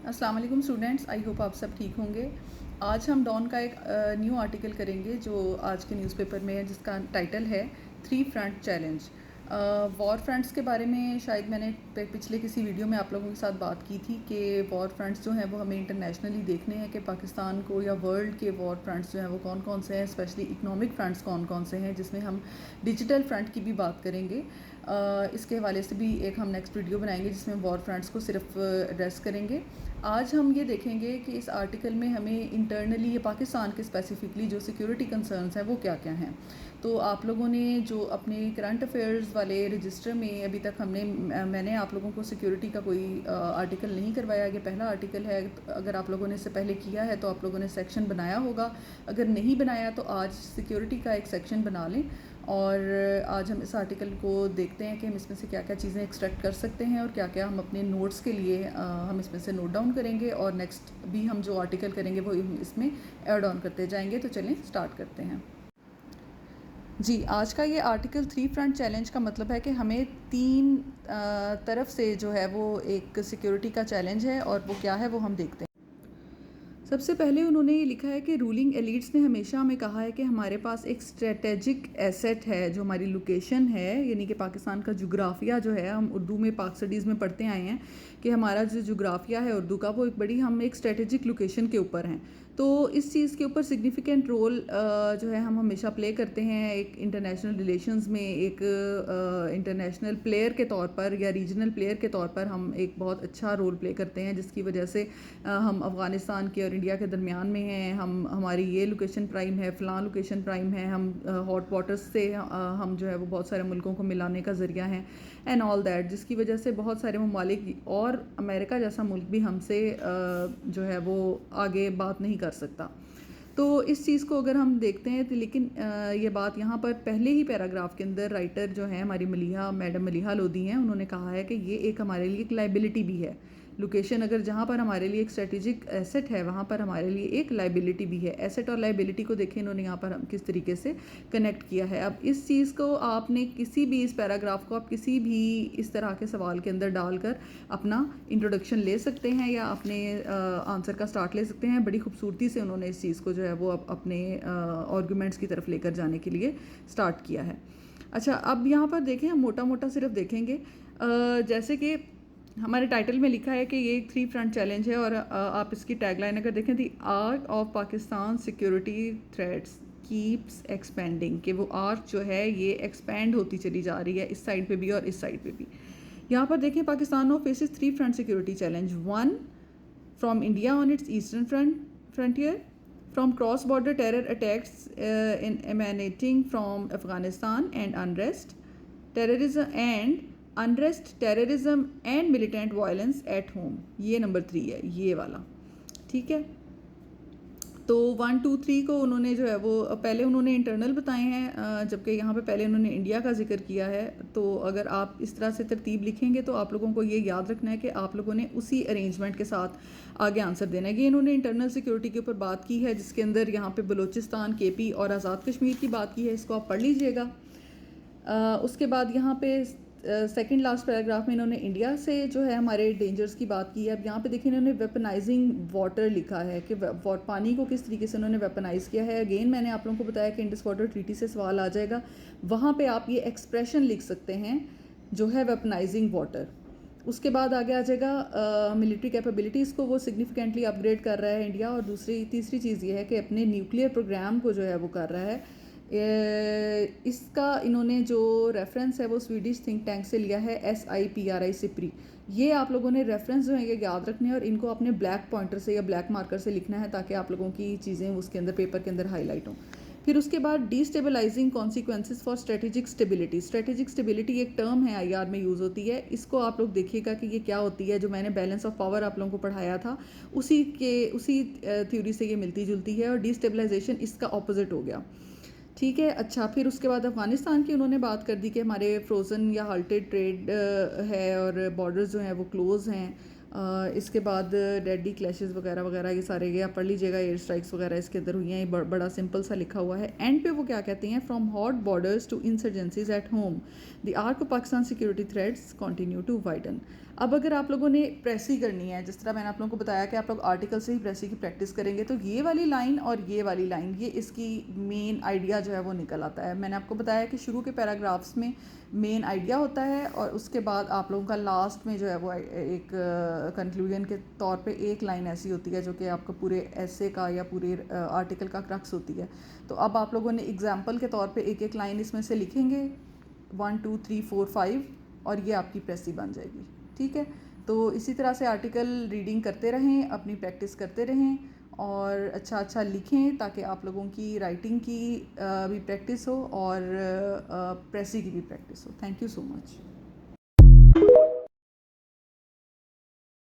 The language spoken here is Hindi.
अस्सलाम वालेकुम स्टूडेंट्स, आई होप आप सब ठीक होंगे। आज हम डॉन का एक न्यू आर्टिकल करेंगे जो आज के न्यूज़पेपर में है, जिसका टाइटल है three front challenge. War fronts के बारे में शायद मैंने पिछले किसी वीडियो में आप लोगों के साथ बात की थी कि वॉर फ्रंट्स जो हैं वो हमें इंटरनेशनली देखने हैं कि पाकिस्तान को या वर्ल्ड के वॉर फ्रंट्स जो हैं वो कौन कौन से हैं, स्पेशली इकोनॉमिक फ्रंट्स कौन कौन से हैं, जिसमें हम डिजिटल फ्रंट की भी बात करेंगे। इसके हवाले से भी एक हम नेक्स्ट वीडियो बनाएंगे जिसमें वॉर फ्रंट्स को सिर्फ एड्रेस करेंगे। आज हम ये देखेंगे कि इस आर्टिकल में हमें इंटरनली या पाकिस्तान के स्पेसिफिकली जो सिक्योरिटी कंसर्न्स हैं वो क्या क्या हैं। तो आप लोगों ने जो अपने करंट अफेयर्स वाले रजिस्टर में अभी तक मैंने आप लोगों को सिक्योरिटी का कोई आर्टिकल नहीं करवाया, ये पहला आर्टिकल है। अगर आप लोगों ने इससे पहले किया है तो आप लोगों ने सेक्शन बनाया होगा, अगर नहीं बनाया तो आज सिक्योरिटी का एक सेक्शन बना लें। और आज हम इस आर्टिकल को देखते हैं कि हम इसमें से क्या क्या चीज़ें एक्सट्रैक्ट कर सकते हैं और क्या क्या हम अपने नोट्स के लिए हम इसमें से नोट डाउन करेंगे, और नेक्स्ट भी हम जो आर्टिकल करेंगे वो हम इसमें ऐड ऑन करते जाएंगे। तो चलें स्टार्ट करते हैं जी। आज का ये आर्टिकल थ्री फ्रंट चैलेंज का मतलब है कि हमें तीन तरफ से जो है वो एक सिक्योरिटी का चैलेंज है, और वो क्या है वो हम देखते हैं। सबसे पहले उन्होंने ये लिखा है कि रूलिंग एलिट्स ने हमेशा हमें कहा है कि हमारे पास एक स्ट्रेटेजिक एसेट है जो हमारी लोकेशन है, यानी कि पाकिस्तान का जोग्राफिया जो है, हम उर्दू में पाक स्टडीज़ में पढ़ते आए हैं कि हमारा जो जोग्राफिया है उर्दू का वो हम एक स्ट्रेटेजिक लोकेशन के ऊपर हैं। तो इस चीज़ के ऊपर सिग्निफिकेंट रोल जो है हम हमेशा प्ले करते हैं एक इंटरनेशनल रिलेशंस में, एक इंटरनेशनल प्लेयर के तौर पर या रीजनल प्लेयर के तौर पर हम एक बहुत अच्छा रोल प्ले करते हैं, जिसकी वजह से हम अफ़गानिस्तान के और इंडिया के दरमियान में हैं। हमारी ये लोकेशन प्राइम है, फ़लाँ लोकेशन प्राइम है, हम हॉट वाटर्स से हम जो है वो बहुत सारे मुल्कों को मिलाने का ज़रिया हैं एंड ऑल दैट, जिसकी वजह से बहुत सारे ममालिक और अमेरिका जैसा मुल्क भी हमसे जो है वो आगे बात नहीं कर सकता। तो इस चीज़ को अगर हम देखते हैं तो लेकिन ये बात यहाँ पर पहले ही पैराग्राफ के अंदर राइटर जो है हमारी मैडम मलिहा लोधी हैं, उन्होंने कहा है कि ये एक हमारे लिए एक लाइबिलिटी भी है। लोकेशन अगर जहाँ पर हमारे लिए एक स्ट्रेटेजिक एसेट है वहाँ पर हमारे लिए एक लाइबिलिटी भी है। एसेट और लाइबिलिटी को देखें इन्होंने यहाँ पर किस तरीके से कनेक्ट किया है। अब इस चीज़ को आपने किसी भी इस पैराग्राफ को आप किसी भी इस तरह के सवाल के अंदर डालकर अपना इंट्रोडक्शन ले सकते हैं या अपने आंसर का स्टार्ट ले सकते हैं। बड़ी खूबसूरती से उन्होंने इस चीज़ को जो है वो अपने आर्गूमेंट्स की तरफ लेकर जाने के लिए स्टार्ट किया है। अच्छा, अब यहाँ पर देखें, हम मोटा मोटा सिर्फ देखेंगे जैसे कि हमारे टाइटल में लिखा है कि ये एक थ्री फ्रंट चैलेंज है, और आप इसकी टैगलाइन अगर देखें, the arc of Pakistan security threats keeps expanding, कि वो आर्क जो है ये एक्सपेंड होती चली जा रही है, इस साइड पे भी और इस साइड पे भी। यहाँ पर देखें, Pakistan now faces three front security challenge. One, from India on its eastern frontier, from cross-border terror attacks emanating from Afghanistan and terrorism and militant violence at home। ये नंबर 3 है, ये वाला, ठीक है। तो 1, 2, 3 को उन्होंने जो है वो पहले उन्होंने इंटरनल बताए हैं, जबकि यहाँ पे पहले उन्होंने इंडिया का जिक्र किया है। तो अगर आप इस तरह से तरतीब लिखेंगे तो आप लोगों को ये याद रखना है कि आप लोगों ने उसी अरेंजमेंट के साथ आगे आंसर देना है। ये इन्होंने इंटरनल सिक्योरिटी के ऊपर बात की है, जिसके अंदर यहाँ पे बलूचिस्तान, KP और आज़ाद कश्मीर की बात की है, इसको आप पढ़ लीजिएगा। उसके बाद यहाँ पे सेकंड लास्ट पैराग्राफ में इन्होंने इंडिया से जो है हमारे डेंजर्स की बात की है। अब यहाँ पे देखिए इन्होंने वेपनाइजिंग वाटर लिखा है कि पानी को किस तरीके से उन्होंने वेपनाइज किया है। अगेन मैंने आप लोगों को बताया कि इंडस वाटर ट्रीटी से सवाल आ जाएगा, वहाँ पे आप ये एक्सप्रेशन लिख सकते हैं जो है वेपनाइजिंग वाटर। उसके बाद आगे आ जाएगा मिलिट्री कैपेबिलिटीज़ को वो सिग्निफिकेंटली अपग्रेड कर रहा है इंडिया, और तीसरी चीज़ ये है कि अपने न्यूक्लियर प्रोग्राम को जो है वो कर रहा है। इसका इन्होंने जो रेफरेंस है वो स्वीडिश थिंक टैंक से लिया है, SIPRI सिप्री। ये आप लोगों ने रेफरेंस जो है ये याद रखने हैं और इनको अपने ब्लैक पॉइंटर से या ब्लैक मार्कर से लिखना है, ताकि आप लोगों की चीज़ें उसके अंदर पेपर के अंदर हाईलाइट हों। फिर उसके बाद destabilising consequences for strategic stability. Strategic stability एक टर्म है, IR में यूज़ होती है। इसको आप लोग देखिएगा कि ये क्या होती है। जो मैंने बैलेंस ऑफ पावर आप लोगों को पढ़ाया था उसी थ्योरी से ये मिलती जुलती है, और डिस्टेबलाइजेशन इसका ऑपोजिट हो गया, ठीक है। अच्छा, फिर उसके बाद अफ़गानिस्तान की उन्होंने बात कर दी कि हमारे फ्रोज़न या हाल्टेड ट्रेड है और बॉर्डर्स जो हैं वो क्लोज़ हैं। इसके बाद डेडली क्लैशेस वगैरह वगैरह ये सारे ये आप पढ़ लीजिएगा, एयर स्ट्राइक्स वगैरह इसके अंदर हुई हैं। ये बड़ा सिंपल सा लिखा हुआ है। एंड पे वो क्या कहते हैं, from hot borders to insurgencies at home the arc of Pakistan security threads continue to widen. अब अगर आप लोगों ने प्रेसी करनी है, जिस तरह मैंने आप लोगों को बताया कि आप लोग आर्टिकल से ही प्रेसी की प्रैक्टिस करेंगे, तो ये वाली लाइन और ये वाली लाइन, ये इसकी मेन आइडिया जो है वो निकल आता है। मैंने आपको बताया कि शुरू के पैराग्राफ्स में मेन आइडिया होता है और उसके बाद आप लोगों का लास्ट में जो है वो एक कंक्लूजन के तौर पे एक लाइन ऐसी होती है जो कि आपका पूरे ऐसे का या पूरे आर्टिकल का क्रक्स होती है। तो अब आप लोगों ने एग्जाम्पल के तौर पे एक एक लाइन इसमें से लिखेंगे 1 2 3 4 5 और ये आपकी प्रेसी बन जाएगी। ठीक है, तो इसी तरह से आर्टिकल रीडिंग करते रहें, अपनी प्रैक्टिस करते रहें और अच्छा अच्छा लिखें ताकि आप लोगों की राइटिंग की भी प्रैक्टिस हो और प्रेसी की भी प्रैक्टिस हो। Thank you so much.